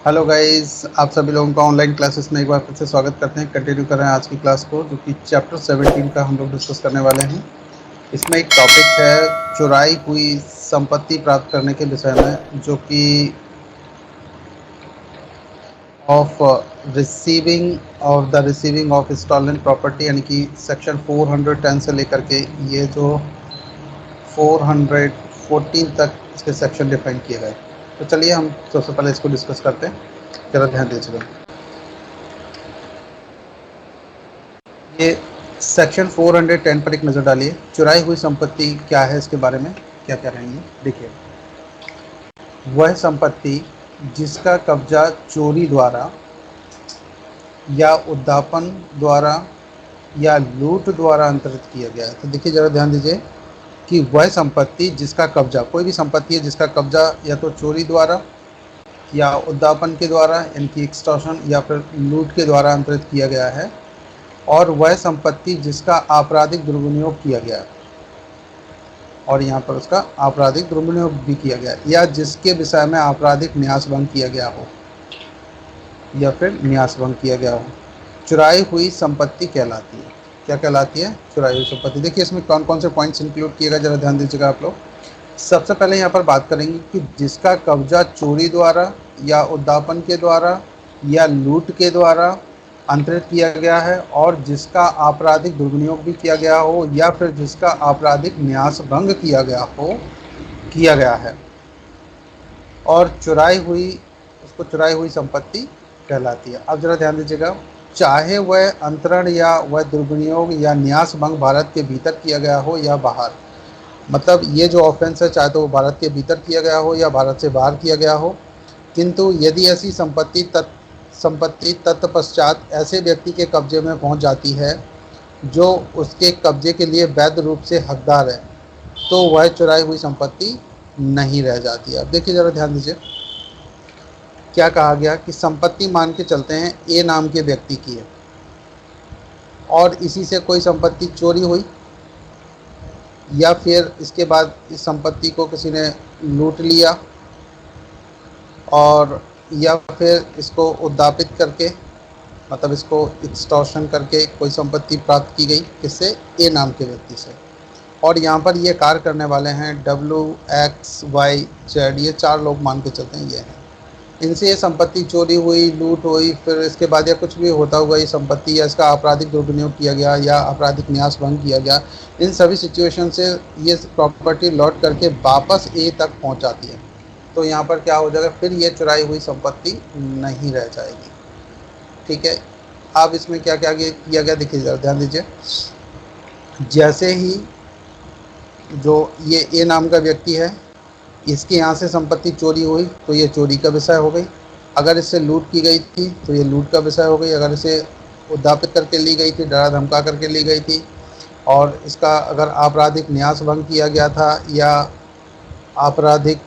Hello guys, आप सभी लोगों का ऑनलाइन क्लासेस में एक बार फिर से स्वागत करते हैं। कंटिन्यू कर रहे हैं आज की क्लास को, जो कि चैप्टर 17 का हम लोग डिस्कस करने वाले हैं। इसमें एक टॉपिक है चुराई हुई संपत्ति प्राप्त करने के विषय में, जो कि of receiving of the receiving of stolen property, यानी कि सेक्शन 410 से लेकर के ये जो 414 तक इसके सेक्शन डिफाइन किए गए। तो चलिए हम सबसे पहले इसको डिस्कस करते हैं। ज़रा ध्यान दीजिएगा। ये सेक्शन 410 पर एक नज़र डालिए। चुराई हुई संपत्ति क्या है, इसके बारे में क्या क्या रहेंगे देखिए। वह संपत्ति जिसका कब्जा चोरी द्वारा या उद्यापन द्वारा या लूट द्वारा अंतरित किया गया है। तो देखिए, ज़रा ध्यान दीजिए कि वह संपत्ति जिसका कब्जा, कोई भी संपत्ति है जिसका कब्जा या तो चोरी द्वारा या उद्यापन के द्वारा, यानी कि एक्सटॉर्शन या फिर लूट के द्वारा अंतरित किया गया है, और वह संपत्ति जिसका आपराधिक दुर्विनियोग किया गया है, और यहाँ पर उसका आपराधिक दुर्विनियोग भी किया गया, या जिसके विषय में आपराधिक न्यास भंग किया गया हो या फिर न्यास भंग किया गया हो, चुराई हुई संपत्ति कहलाती है। क्या कहलाती है? चुराई हुई संपत्ति। देखिए, इसमें कौन कौन से पॉइंट्स इंक्लूड किए गए, जरा ध्यान दीजिएगा आप लोग। सबसे पहले यहाँ पर बात करेंगे कि जिसका कब्जा चोरी द्वारा या उद्यापन के द्वारा या लूट के द्वारा अंतरित किया गया है, और जिसका आपराधिक दुर्विनियोग भी किया गया हो या फिर जिसका आपराधिक न्यास भंग किया गया है, और चुराई हुई संपत्ति कहलाती है। अब जरा ध्यान दीजिएगा, चाहे वह अंतरण या वह दुर्विनियोग या न्यास भंग भारत के भीतर किया गया हो या बाहर, मतलब ये जो ऑफेंस है, चाहे तो वो भारत के भीतर किया गया हो या भारत से बाहर किया गया हो, किंतु यदि ऐसी संपत्ति तत्पश्चात ऐसे व्यक्ति के कब्जे में पहुंच जाती है जो उसके कब्जे के लिए वैध रूप से हकदार है, तो वह चुराई हुई संपत्ति नहीं रह जाती है। अब देखिए, ज़रा ध्यान दीजिए, क्या कहा गया कि संपत्ति मान के चलते हैं ए नाम के व्यक्ति की है, और इसी से कोई संपत्ति चोरी हुई, या फिर इसके बाद इस संपत्ति को किसी ने लूट लिया, और या फिर इसको उद्यापित करके, मतलब इसको एक्सटॉर्शन करके कोई संपत्ति प्राप्त की गई, किससे? ए नाम के व्यक्ति से। और यहाँ पर ये कार्य करने वाले हैं WXYZ, ये 4 लोग मान के चलते हैं ये हैं। इनसे ये संपत्ति चोरी हुई, लूट हुई, फिर इसके बाद या कुछ भी होता हुआ ये संपत्ति या इसका आपराधिक दुर्विनियोग किया गया या आपराधिक न्यास भंग किया गया, इन सभी सिचुएशन से ये प्रॉपर्टी लौट करके वापस ए तक पहुँच जाती है। तो यहाँ पर क्या हो जाएगा, फिर ये चुराई हुई संपत्ति नहीं रह जाएगी। ठीक है। अब इसमें क्या क्या किया गया देखिए, जरा ध्यान दीजिए। जैसे ही जो ये ए नाम का व्यक्ति है, इसके यहाँ से संपत्ति चोरी हुई तो ये चोरी का विषय हो गई। अगर इससे लूट की गई थी तो ये लूट का विषय हो गई। अगर इसे उद्यापित करके ली गई थी, डरा धमका करके ली गई थी, और इसका अगर आपराधिक न्यास भंग किया गया था या आपराधिक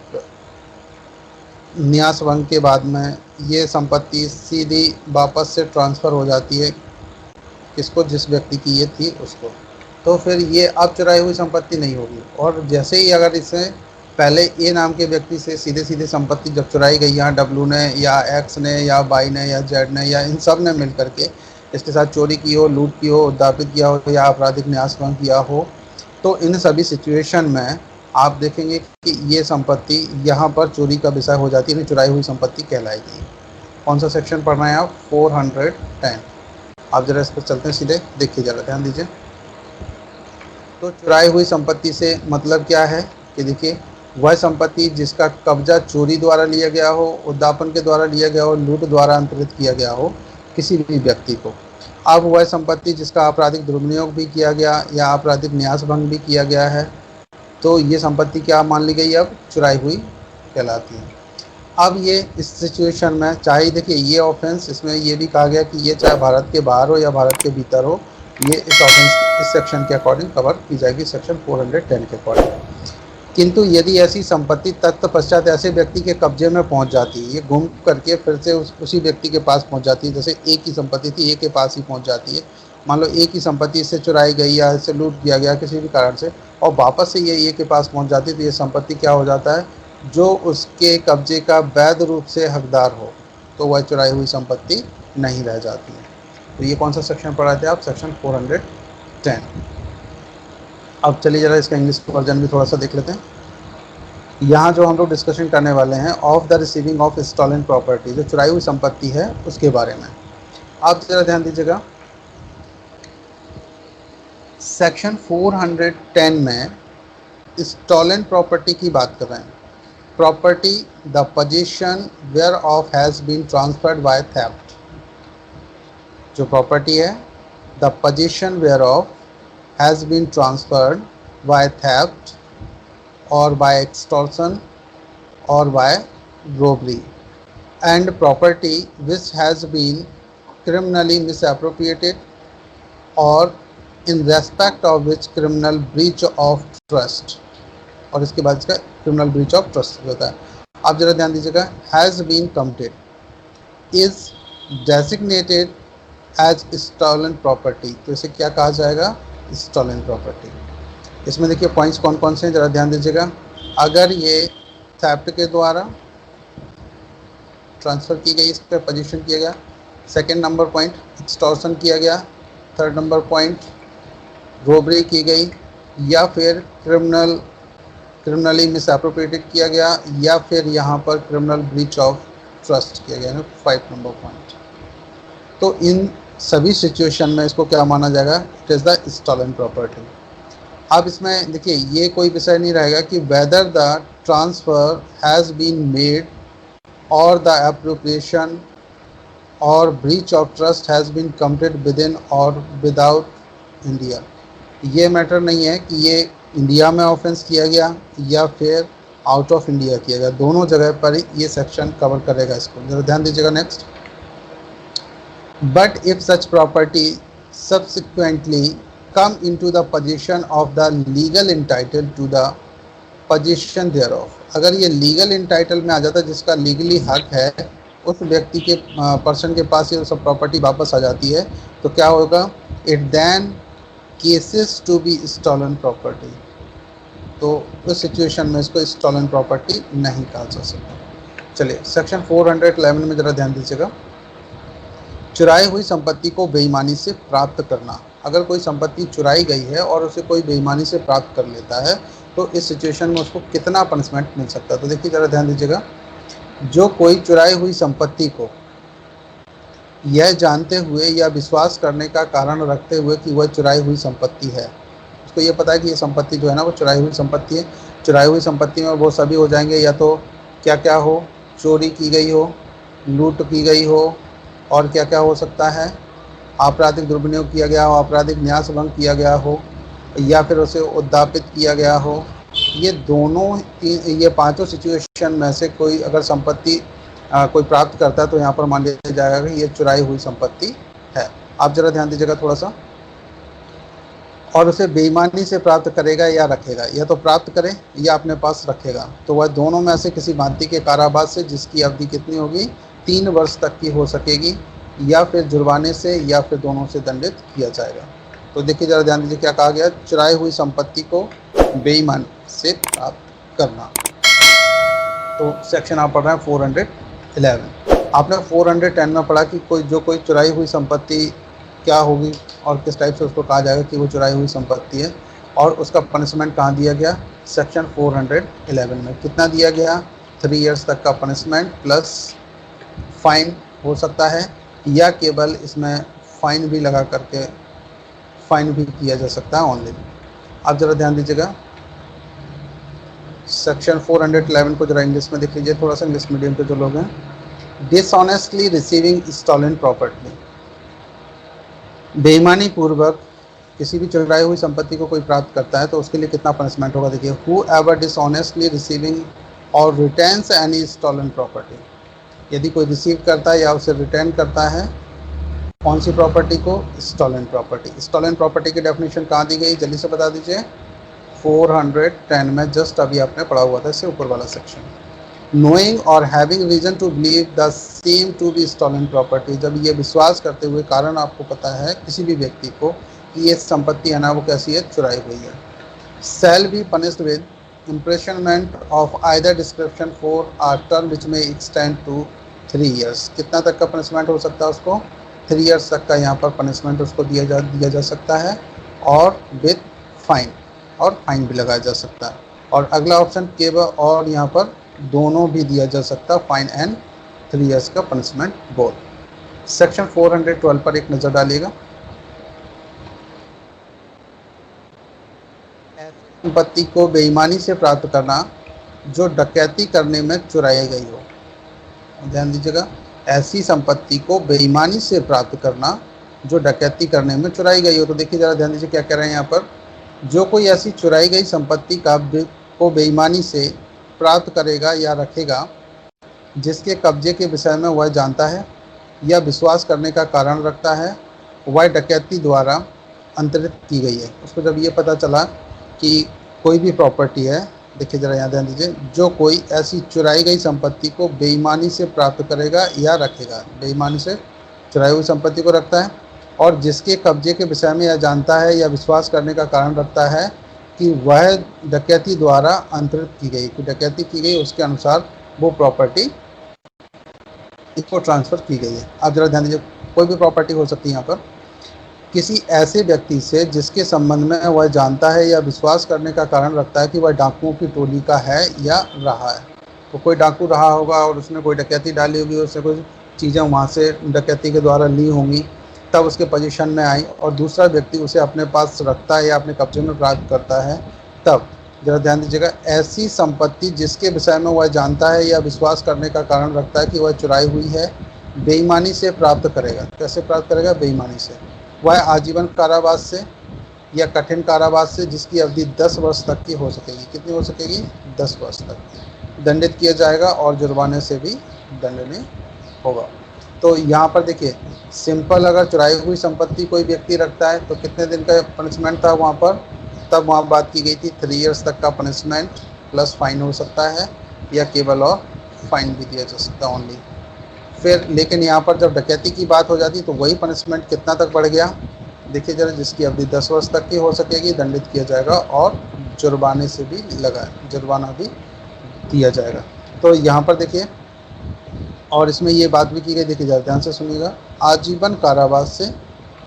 न्यास भंग के बाद में ये संपत्ति सीधी वापस से ट्रांसफ़र हो जाती है किसको? जिस व्यक्ति की ये थी उसको। तो फिर ये अब चुराई हुई संपत्ति नहीं होगी। और जैसे ही अगर इसे पहले ए नाम के व्यक्ति से सीधे सीधे संपत्ति जब चुराई गई, यहाँ डब्लू ने या एक्स ने या वाई ने या जेड ने या इन सब ने मिल करके इसके साथ चोरी की हो, लूट की हो, उद्यापित किया हो या आपराधिक न्यास भंग किया हो, तो इन सभी सिचुएशन में आप देखेंगे कि ये संपत्ति यहाँ पर चोरी का विषय हो जाती है, चुराई हुई संपत्ति कहलाएगी। कौन सा सेक्शन पढ़ रहे हैं आप? 410। आप जरा इस पर चलते हैं सीधे, देखिए, ज़रा ध्यान दीजिए। तो चुराई हुई संपत्ति से मतलब क्या है कि देखिए, वह संपत्ति जिसका कब्जा चोरी द्वारा लिया गया हो, उद्यापन के द्वारा लिया गया हो, लूट द्वारा अंतरित किया गया हो किसी भी व्यक्ति को। अब वह संपत्ति जिसका आपराधिक दुर्विनियोग भी किया गया या आपराधिक न्यास भंग भी किया गया है, तो ये संपत्ति क्या मान ली गई? अब चुराई हुई कहलाती है। अब ये इस सिचुएशन में, चाहे देखिए ये ऑफेंस, इसमें ये भी कहा गया कि ये चाहे भारत के बाहर हो या भारत के भीतर हो, ये इस ऑफेंस इस सेक्शन के अकॉर्डिंग कवर की जाएगी, सेक्शन 410 के अकॉर्डिंग। किंतु यदि ऐसी संपत्ति तत्पश्चात ऐसे व्यक्ति के कब्जे में पहुंच जाती है, ये घूम करके फिर से उसी व्यक्ति के पास पहुंच जाती है। जैसे ए की संपत्ति थी, ए के पास ही पहुंच जाती है। मान लो ए की संपत्ति इससे चुराई गई या इससे लूट किया गया किसी भी कारण से, और वापस से ये ए के पास पहुंच जाती है, तो ये संपत्ति क्या हो जाता है? जो उसके कब्जे का वैध रूप से हकदार हो, तो वह चुराई हुई संपत्ति नहीं रह जाती है। तो ये कौन सा सेक्शन पढ़ा थे आप? सेक्शन 410। अब चलिए जरा इसका इंग्लिश वर्जन भी थोड़ा सा देख लेते हैं। यहाँ जो हम लोग डिस्कशन करने वाले हैं of the receiving of stolen property, जो चुराई हुई संपत्ति है उसके बारे में। आप जरा ध्यान दीजिएगा, सेक्शन 410 में स्टॉलन प्रॉपर्टी की बात कर रहे हैं। Property the possession whereof has been transferred by theft. जो प्रॉपर्टी है the possession whereof has been transferred by theft or by extortion or by robbery, and property which has been criminally misappropriated or in respect of which criminal breach of trust, और इसके बाद इसका criminal breach of trust होता है। आप जरा ध्यान दीजिएगा, has been committed is designated as stolen property, तो इसे क्या कहा जाएगा? stolen property। इसमें देखिए पॉइंट्स कौन कौन से हैं, ज़रा ध्यान दीजिएगा। अगर ये थेफ्ट के द्वारा ट्रांसफ़र की गई, इस पर पोजीशन किया गया। सेकंड नंबर पॉइंट एक्सटॉर्शन किया गया। थर्ड नंबर पॉइंट रोबरी की गई, या फिर क्रिमिनली मिसएप्रोप्रिएटेड किया गया, या फिर यहाँ पर क्रिमिनल ब्रीच ऑफ ट्रस्ट किया गया। 5 नंबर पॉइंट। तो इन सभी सिचुएशन में इसको क्या माना जाएगा? It is the stolen property. अब इसमें देखिए ये कोई विषय नहीं रहेगा कि whether the transfer has been made or the appropriation or breach of trust has been committed within or without India. ये मैटर नहीं है कि ये इंडिया में ऑफेंस किया गया या फिर आउट ऑफ इंडिया किया गया, दोनों जगह पर ये सेक्शन कवर करेगा इसको। जरा ध्यान दीजिएगा। Next, but if such property subsequently come into the possession of the legal entitled to the possession thereof, अगर ये लीगल इंटाइटल में आ जाता है, जिसका लीगली हक है, उस व्यक्ति के पर्सन के पास ये सब प्रॉपर्टी वापस आ जाती है, तो क्या होगा? It then ceases to be stolen property. तो उस सिचुएशन में इसको स्टॉलन प्रॉपर्टी नहीं कहा जा सकता। चलिए सेक्शन 411 में ज़रा ध्यान दीजिएगा। चुराई हुई संपत्ति को बेईमानी से प्राप्त करना। अगर कोई संपत्ति चुराई गई है और उसे कोई बेईमानी से प्राप्त कर लेता है, तो इस सिचुएशन में उसको कितना पनिशमेंट मिल सकता है? तो देखिए ज़रा ध्यान दीजिएगा, जो कोई चुराई हुई संपत्ति को यह जानते हुए या विश्वास करने का कारण रखते हुए कि वह चुराई हुई संपत्ति है, उसको ये पता है कि ये संपत्ति जो है ना वो चुराई हुई संपत्ति है। चुराई हुई संपत्ति में वो सभी हो जाएंगे, या तो क्या क्या हो, चोरी की गई हो, लूट की गई हो, और क्या क्या हो सकता है, आपराधिक दुर्विनियोग किया गया हो, आपराधिक न्यास भंग किया गया हो, या फिर उसे उद्यापित किया गया हो। ये दोनों ये पांचों सिचुएशन में से कोई अगर संपत्ति कोई प्राप्त करता है, तो यहाँ पर मान लिया जाएगा कि ये चुराई हुई संपत्ति है। आप जरा ध्यान दीजिएगा थोड़ा सा। और उसे बेईमानी से प्राप्त करेगा या रखेगा, या तो प्राप्त करे या अपने पास रखेगा, तो वह दोनों में से किसी भांति के कारावास से, जिसकी अवधि कितनी होगी? 3 वर्ष तक की हो सकेगी, या फिर जुर्माने से, या फिर दोनों से दंडित किया जाएगा। तो देखिए ज़रा ध्यान दीजिए क्या कहा गया, चुराई हुई संपत्ति को बेईमानी से प्राप्त करना। तो सेक्शन आप पढ़ रहे हैं 411। आपने 410 में पढ़ा कि कोई चुराई हुई संपत्ति क्या होगी और किस टाइप से उसको कहा जाएगा कि वो चुराई हुई संपत्ति है, और उसका पनिशमेंट कहाँ दिया गया? सेक्शन 411 में। कितना दिया गया? 3 इयर्स तक का पनिशमेंट प्लस फाइन हो सकता है, या केवल इसमें फ़ाइन भी लगा करके फ़ाइन भी किया जा सकता है ऑनली। आप ज़रा ध्यान दीजिएगा, सेक्शन 411 को ज़रा इंग्लिश में देख लीजिए, थोड़ा सा इंग्लिश मीडियम के जो लोग हैं। डिसऑनेस्टली रिसीविंग स्टॉलन प्रॉपर्टी, बेईमानी पूर्वक किसी भी चुराई हुई संपत्ति को कोई प्राप्त करता है, तो उसके लिए कितना पनिशमेंट होगा? देखिए, हु एवर डिसऑनेस्टली रिसीविंग और रिटेन्स एनी स्टॉलन प्रॉपर्टी, यदि कोई रिसीव करता है या उसे रिटर्न करता है कौन सी प्रॉपर्टी को? Stolen property. स्टॉलन प्रॉपर्टी की डेफिनेशन कहाँ दी गई? जल्दी से बता दीजिए। 410 में, जस्ट अभी आपने पढ़ा हुआ था, इससे ऊपर वाला section. Knowing or having reason to believe the same to be stolen property, जब ये विश्वास करते हुए कारण आपको पता है किसी भी व्यक्ति को कि ये संपत्ति है ना वो कैसी है? चुराई हुई है। शैल be punished with imprisonment of either description for a term which may extend to 3 years. कितना तक का पनिशमेंट हो सकता है उसको? 3 इयर्स तक का यहाँ पर पनिशमेंट उसको दिया जा सकता है, और विद फाइन, और फाइन भी लगाया जा सकता है। और अगला ऑप्शन केवल और यहाँ पर दोनों भी दिया जा सकता है, फाइन एंड 3 इयर्स का पनिशमेंट बोथ। सेक्शन 412 पर एक नज़र डालिएगा। ऐसी संपत्ति को बेईमानी से प्राप्त करना जो डकैती करने में चुराई गई हो। ध्यान दीजिएगा, ऐसी संपत्ति को बेईमानी से प्राप्त करना जो डकैती करने में चुराई गई हो। तो देखिए ज़रा ध्यान दीजिए क्या कह रहे हैं यहाँ पर। जो कोई ऐसी चुराई गई संपत्ति को बेईमानी से प्राप्त करेगा या रखेगा जिसके कब्जे के विषय में वह जानता है या विश्वास करने का कारण रखता है, वह डकैती द्वारा अंतरित की गई है। उसको जब ये पता चला कि कोई भी प्रॉपर्टी है, देखिए ज़रा यहाँ ध्यान दीजिए, जो कोई ऐसी चुराई गई संपत्ति को बेईमानी से प्राप्त करेगा या रखेगा, बेईमानी से चुराई हुई संपत्ति को रखता है, और जिसके कब्जे के विषय में यह जानता है या विश्वास करने का कारण रखता है कि वह डकैती द्वारा अंतरित की गई, कि डकैती की गई उसके अनुसार वो प्रॉपर्टी इसको ट्रांसफ़र की गई है। आप ज़रा ध्यान दीजिए, कोई भी प्रॉपर्टी हो सकती है यहाँ पर, किसी ऐसे व्यक्ति से जिसके संबंध में वह जानता है या विश्वास करने का कारण रखता है कि वह डाकुओं की टोली का है या रहा है। तो कोई डाकू रहा होगा और उसने कोई डकैती डाली होगी, उससे कोई चीज़ें वहाँ से डकैती के द्वारा ली होंगी, तब उसके पोजीशन में आई, और दूसरा व्यक्ति उसे अपने पास रखता है या अपने कब्जे में प्राप्त करता है, तब जरा ध्यान दीजिएगा, ऐसी संपत्ति जिसके विषय में वह जानता है या विश्वास करने का कारण रखता है कि वह चुराई हुई है, बेईमानी से प्राप्त करेगा। कैसे प्राप्त करेगा? बेईमानी से। वह आजीवन कारावास से या कठिन कारावास से, जिसकी अवधि 10 वर्ष तक की हो सकेगी। कितनी हो सकेगी? 10 वर्ष तक दंडित किया जाएगा, और जुर्माने से भी दंडनीय होगा। तो यहाँ पर देखिए, सिंपल अगर चुराई हुई संपत्ति कोई व्यक्ति रखता है तो कितने दिन का पनिशमेंट था वहाँ पर? तब वहाँ बात की गई थी 3 इयर्स तक का पनिशमेंट प्लस फाइन हो सकता है, या केवल और फाइन भी दिया जा सकता है ओनली। फिर लेकिन यहाँ पर जब डकैती की बात हो जाती तो वही पनिशमेंट कितना तक बढ़ गया? देखिए जरा, जिसकी अवधि 10 वर्ष तक की हो सकेगी, दंडित किया जाएगा, और जुर्माने से भी जुर्माना भी दिया जाएगा। तो यहाँ पर देखिए, और इसमें ये बात भी की गई, देखिए ज़रा ध्यान से सुनिएगा, आजीवन कारावास से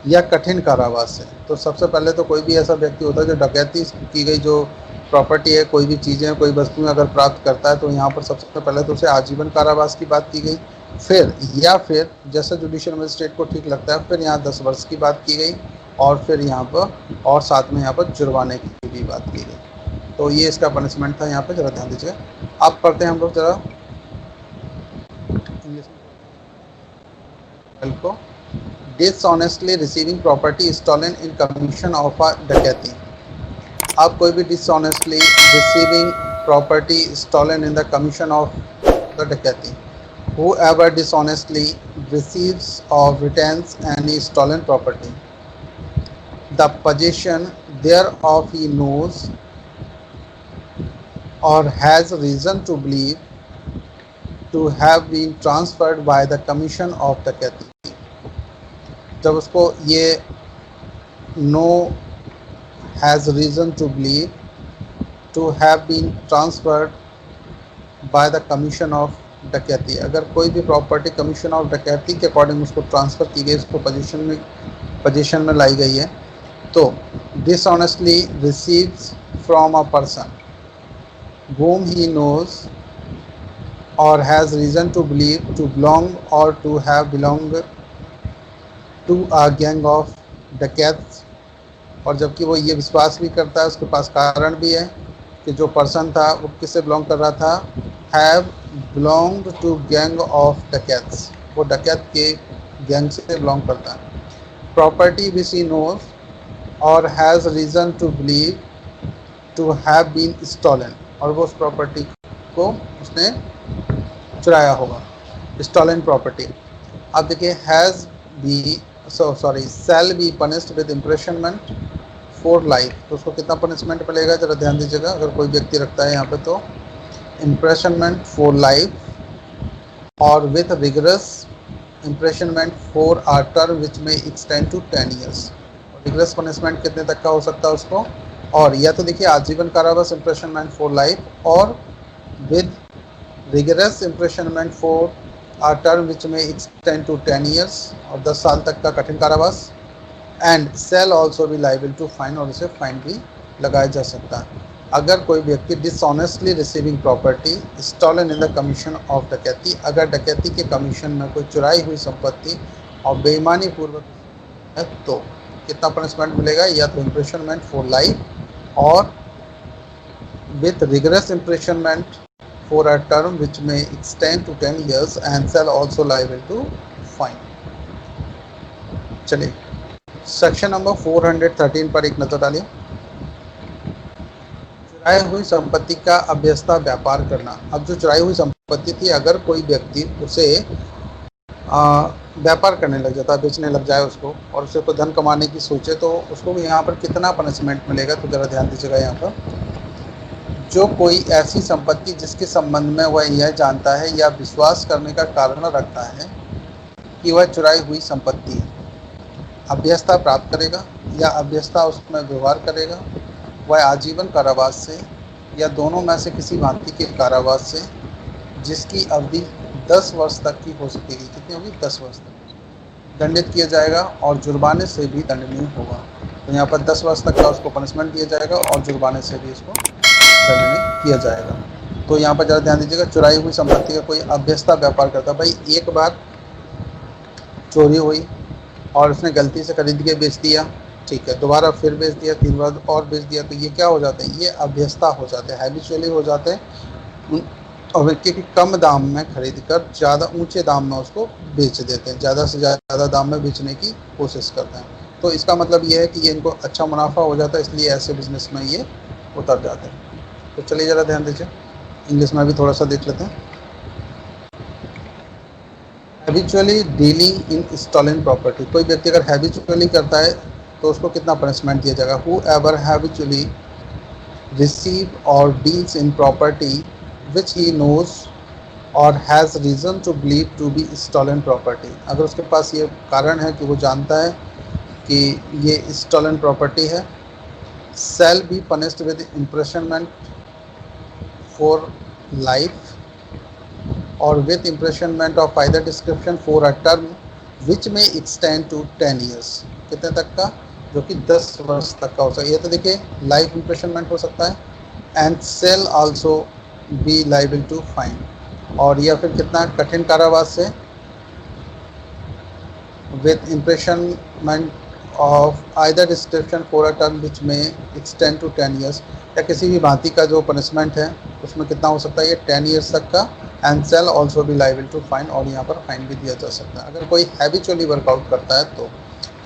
या कठिन कारावास से। तो सबसे पहले तो कोई भी ऐसा व्यक्ति होता है जो डकैती की गई जो प्रॉपर्टी है, कोई भी चीज़ें, कोई वस्तुएं अगर प्राप्त करता है, तो यहाँ पर सबसे पहले तो उसे आजीवन कारावास की बात की गई। फिर जैसे जुडिशियल मजिस्ट्रेट को ठीक लगता है, फिर यहाँ 10 वर्ष की बात की गई, और फिर यहाँ पर और साथ में यहाँ पर जुर्माने की भी बात की गई। तो ये इसका पनिशमेंट था यहाँ पर, ज़रा ध्यान दीजिएगा। आप पढ़ते हैं हम लोग जरा इंग्लिश को। Dishonestly receiving property stolen in commission of a डकैती। आप कोई भी dishonestly receiving property stolen in the commission of the डकैती। Whoever dishonestly receives or retains any stolen property, the possession thereof he knows or has reason to believe to have been transferred by the commission of डकैती। जब उसको ये know has reason to believe to have been transferred by the commission of dacoity, अगर कोई भी property commission of डकैती के according उसको ट्रांसफ़र की गई, उसको पोजीशन में लाई गई है, तो dishonestly receives from a person whom he knows or has reason to believe to belong or to have belonged to a gang of dacoits, और जबकि वो ये विश्वास भी करता है, उसके पास कारण भी है कि जो पर्सन था वो किससे बिलोंग कर रहा था, have belonged to gang of dacoits, वो डकैत के गैंग से बिलोंग करता है। प्रॉपर्टी विच ही नोज और has reason to believe to have been stolen, और वो उस प्रॉपर्टी को उसने चुराया होगा, स्टॉलन प्रॉपर्टी। अब देखिए, has be shall be punished with imprisonment for life, तो उसको कितना पनिशमेंट मिलेगा, जरा ध्यान दीजिएगा। अगर कोई व्यक्ति रखता है यहाँ पे तो इम्प्रेशनमेंट फॉर लाइफ, और with rigorous imprisonment for a term which may extend to 10 years. Rigorous punishment कितने तक का हो सकता है उसको, और या तो देखिए आजीवन कारावास इम्प्रेशनमेंट फॉर लाइफ, और with rigorous imprisonment for term which may extend to 10 years, और 10 साल तक का कठिन कारावास। एंड सेल ऑल्सो भी लाइबल टू फाइन, और उसे फाइन भी लगाया जा सकता है अगर कोई व्यक्ति dishonestly receiving property stolen in the commission of dacoity, अगर डकैती के कमीशन में कोई चुराई हुई संपत्ति और बेईमानी पूर्वक है तो कितना पनिशमेंट मिलेगा, या तो इम्प्रेशनमेंट फॉर लाइफ और with rigorous imprisonment for a term which may extend to 10 years and shall also liable to fine. चलिए सेक्शन नंबर 413 पर एक नजर डालिए। चुराई हुई संपत्ति का अभ्यस्ता व्यापार करना। अब जो चुराई हुई संपत्ति थी, अगर कोई व्यक्ति उसे व्यापार करने लग जाता है, बेचने लग जाए उसको, और उसे कोई धन कमाने की सोचे, तो उसको यहाँ पर कितना पनिशमेंट मिलेगा, तो ज़रा ध्यान दीजिएगा। यहाँ पर जो कोई ऐसी संपत्ति जिसके संबंध में वह यह जानता है या विश्वास करने का कारण रखता है कि वह चुराई हुई संपत्ति है, अभ्यस्ता प्राप्त करेगा या अभ्यस्ता उसमें व्यवहार करेगा, वह आजीवन कारावास से या दोनों में से किसी भांति के कारावास से जिसकी अवधि 10 वर्ष तक की हो सकेगी, कितनी होगी, 10 वर्ष तक, दंडित किया जाएगा, और जुर्माने से भी दंडनीय होगा। तो यहाँ पर 10 वर्ष तक का उसको पनिशमेंट दिया जाएगा और जुर्माने से भी उसको दंडनीय किया जाएगा। तो यहाँ पर ज़रा ध्यान दीजिएगा, चुराई हुई संपत्ति का कोई अभ्यस्ता व्यापार करता है। भाई एक बार चोरी हुई और उसने गलती से खरीद के बेच दिया, ठीक है, दोबारा फिर बेच दिया, 3 बार और बेच दिया, तो ये क्या हो जाते हैं, ये अभ्यस्ता हो जाते हैं, हैबिचुअली हो जाते हैं, और व्यक्ति की कम दाम में खरीद कर ज़्यादा ऊंचे दाम में उसको बेच देते हैं, ज़्यादा से ज़्यादा दाम में बेचने की कोशिश करते हैं। तो इसका मतलब ये है कि ये इनको अच्छा मुनाफा हो जाता है, इसलिए ऐसे बिजनेस में ये उतर जाते हैं। तो चलिए ज़रा ध्यान दीजिए, इंग्लिश में भी थोड़ा सा देख लेते हैं। Habitually dealing in stolen property, कोई व्यक्ति अगर हैबिचुअली करता है तो उसको कितना पनिशमेंट दिया जाएगा। हु एवर हैबिचुअली रिसीव और deals in property which he knows और has reason to believe to be stolen property, अगर उसके पास ये कारण है कि वो जानता है कि ये स्टॉलन प्रॉपर्टी है, shall be punished with imprisonment for life और with imprisonment of either description for a term which may extend to 10 years, कितने तक का, जो कि 10 वर्ष तक का हो सकता है। ये तो देखिए लाइफ इम्प्रेशनमेंट हो सकता है, and shall also be liable to fine, और या फिर कितना, कठिन कारावास से with imprisonment of either description for a term which may extend to 10 years, या किसी भी भांति का जो पनिशमेंट है उसमें कितना हो सकता है, ये 10 ईयर्स तक का, एंड सेल ऑल्सो भी लाइबल टू फाइन, और यहाँ पर फाइन भी दिया जा सकता है अगर कोई हैबिचुअली वर्कआउट करता है। तो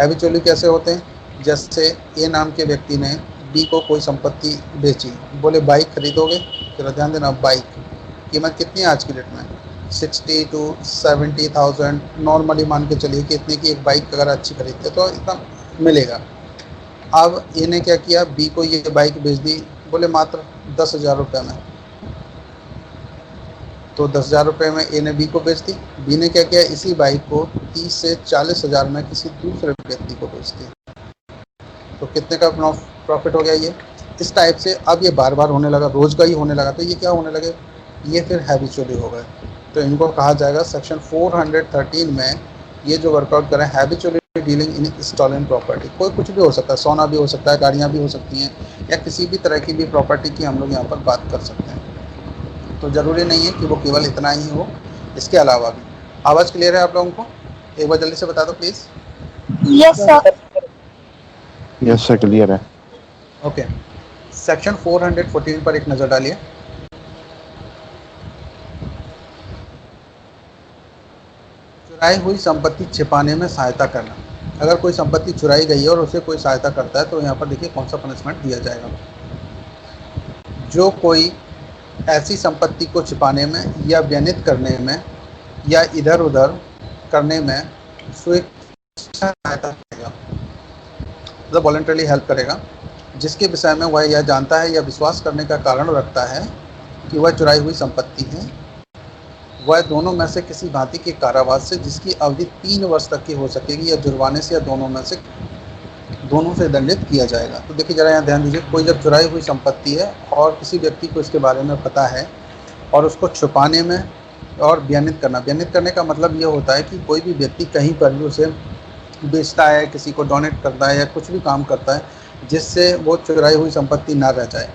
हैबिचुअली कैसे होते हैं, जैसे ए नाम के व्यक्ति ने बी को कोई संपत्ति बेची, बोले बाइक खरीदोगे, जरा ध्यान देना, बाइक कीमत कितनी है आज की डेट में, 60 to 70,000 नॉर्मली मान के चलिए कि इतने की एक बाइक अगर अच्छी खरीदते तो इतना मिलेगा। अब ए ने क्या किया, बी को ये बाइक बेच दी, बोले मात्र 10,000 रुपये में, तो 10,000 रुपये में ए ने बी को बेच दी। बी ने क्या किया, इसी बाइक को 30 से 40,000 में किसी दूसरे व्यक्ति को बेच दी, तो कितने का प्रॉफिट हो गया ये। इस टाइप से अब ये बार बार होने लगा, रोज़ का ही होने लगा, तो ये क्या होने लगे, ये फिर हैबिचुअली हो गए। तो इनको कहा जाएगा सेक्शन 413 में, ये जो वर्कआउट करें habitually dealing in stolen property, कोई कुछ भी हो सकता है, सोना भी हो सकता है, गाड़ियाँ भी हो सकती हैं, या किसी भी तरह की भी प्रॉपर्टी की हम लोग यहाँ पर बात कर सकते हैं। तो ज़रूरी नहीं है कि वो केवल इतना ही हो, इसके अलावा भी। आवाज़ क्लियर है आप लोगों को, एक बार जल्दी से बता दो please. Yes sir. Yes sir, clear है। ओके, सेक्शन 414 पर एक नज़र डालिए। चुराई हुई संपत्ति छिपाने में सहायता करना, अगर कोई संपत्ति चुराई गई है और उसे कोई सहायता करता है तो यहाँ पर देखिए कौन सा पनिशमेंट दिया जाएगा। जो कोई ऐसी संपत्ति को छिपाने में या व्यनित करने में या इधर उधर करने में स्वेच्छा सहायता करेगा, मतलब वॉलंटरली हेल्प करेगा, जिसके विषय में वह यह जानता है या विश्वास करने का कारण रखता है कि वह चुराई हुई संपत्ति है, वह दोनों में से किसी भांति के कारावास से जिसकी अवधि 3 वर्ष तक की हो सकेगी या जुर्माने से या दोनों से दंडित किया जाएगा। तो देखिए जरा यहाँ ध्यान दीजिए, कोई जब चुराई हुई संपत्ति है और किसी व्यक्ति को इसके बारे में पता है और उसको छुपाने में और बयानित करने का मतलब ये होता है कि कोई भी व्यक्ति कहीं पर भी उसे बेचता है, किसी को डोनेट करता है या कुछ भी काम करता है जिससे वो चुराई हुई संपत्ति ना रह जाए।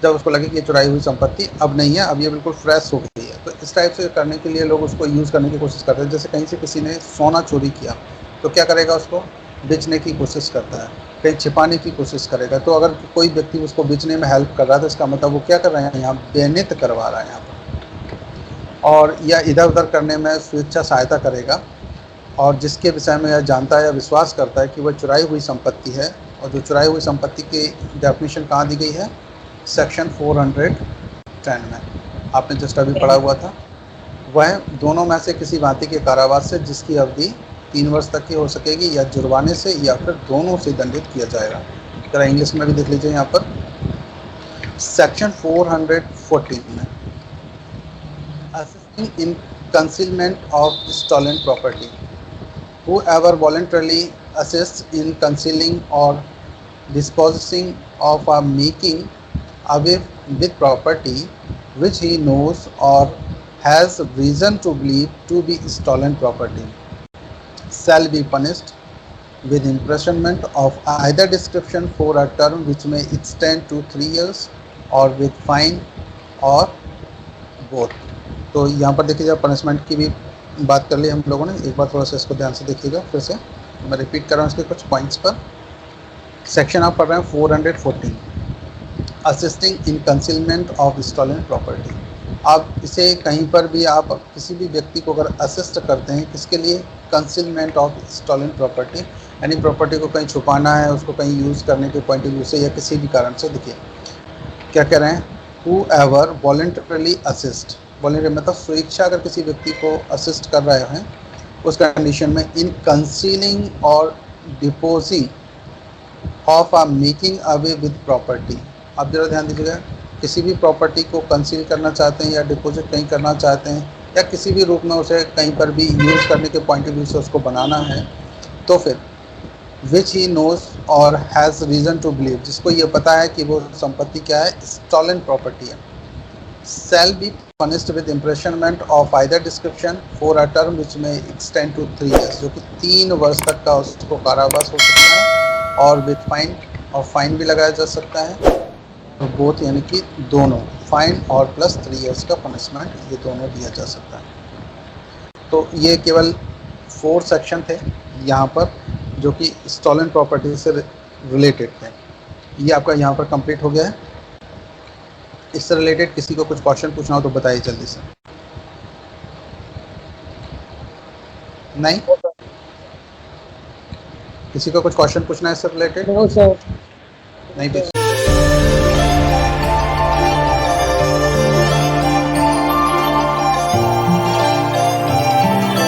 जब उसको लगे कि ये चुराई हुई संपत्ति अब नहीं है, अब ये बिल्कुल फ्रेश हो गई है, तो इस टाइप से करने के लिए लोग उसको यूज़ करने की कोशिश करते हैं। जैसे कहीं से किसी ने सोना चोरी किया तो क्या करेगा, उसको बेचने की कोशिश करता है, कहीं छिपाने की कोशिश करेगा। तो अगर कोई व्यक्ति उसको बेचने में हेल्प कर रहा है तो इसका मतलब वो क्या कर रहे हैं, यहाँ बेनित करवा रहा है यहाँ पर, और या इधर उधर करने में स्वेच्छा सहायता करेगा, और जिसके विषय में यह जानता है या विश्वास करता है कि वह चुराई हुई संपत्ति है। और जो चुराई हुई संपत्ति की डेफिनेशन कहाँ दी गई है, सेक्शन 410 में, आपने जस्ट अभी पढ़ा हुआ था। वह दोनों में से किसी भांति के कारावास से जिसकी अवधि 3 वर्ष तक की हो सकेगी, या जुर्माने से या फिर दोनों से दंडित किया जाएगा। जरा इंग्लिश में भी देख लीजिए यहाँ पर सेक्शन 414 में, assisting in concealment of stolen property. Whoever voluntarily assists in concealing or disposing of or making away with property which he knows or has reason to believe to be stolen property shall be punished with imprisonment of either description for a term which may extend to 3 years or with fine or both। तो यहाँ पर देखिए, जब punishment की भी बात कर ली हम लोगों ने, एक बार थोड़ा सा इसको ध्यान से देखिएगा फिर से, मैं रिपीट कर रहा हूँ इसके कुछ पॉइंट्स पर। सेक्शन आप पढ़ रहे हैं 414, assisting in concealment of stolen property. आप इसे कहीं पर भी, आप किसी भी व्यक्ति को अगर असिस्ट करते हैं, किसके लिए, कंसीलमेंट ऑफ स्टॉलन प्रॉपर्टी, यानी प्रॉपर्टी को कहीं छुपाना है, उसको कहीं यूज़ करने के पॉइंट ऑफ व्यू से या किसी भी कारण से। देखिए क्या कह रहे हैं, whoever voluntarily assist, वॉलंटरी मतलब स्वेच्छा अगर किसी व्यक्ति को असिस्ट कर रहे हैं उस कंडीशन में, इन कंसीलिंग और disposing of or making away with property. आप जरा ध्यान दीजिएगा, किसी भी प्रॉपर्टी को कंसील करना चाहते हैं या डिपॉजिट कहीं करना चाहते हैं या किसी भी रूप में उसे कहीं पर भी यूज़ करने के पॉइंट ऑफ व्यू से उसको बनाना है, तो फिर विच ही नोज और हैज़ रीज़न टू बिलीव, जिसको ये पता है कि वो संपत्ति क्या है, स्टॉलन प्रॉपर्टी है, shall be punished with imprisonment of either description for a term which may extend to 3 years, जो कि 3 वर्ष तक का उसको कारावास हो सकता है, और विथ फाइन, और फाइन भी लगाया जा सकता है। तो बोथ यानी कि दोनों, फाइन और प्लस 3 इयर्स का पनिशमेंट, ये दोनों दिया जा सकता है। तो ये केवल 4 सेक्शन थे यहाँ पर जो कि स्टॉलन प्रॉपर्टी से रिलेटेड थे। ये आपका यहाँ पर कंप्लीट हो गया है। इससे रिलेटेड किसी को कुछ क्वेश्चन पूछना हो तो बताइए जल्दी से। नहीं, किसी को कुछ क्वेश्चन पूछना है इससे रिलेटेड? No sir. नहीं,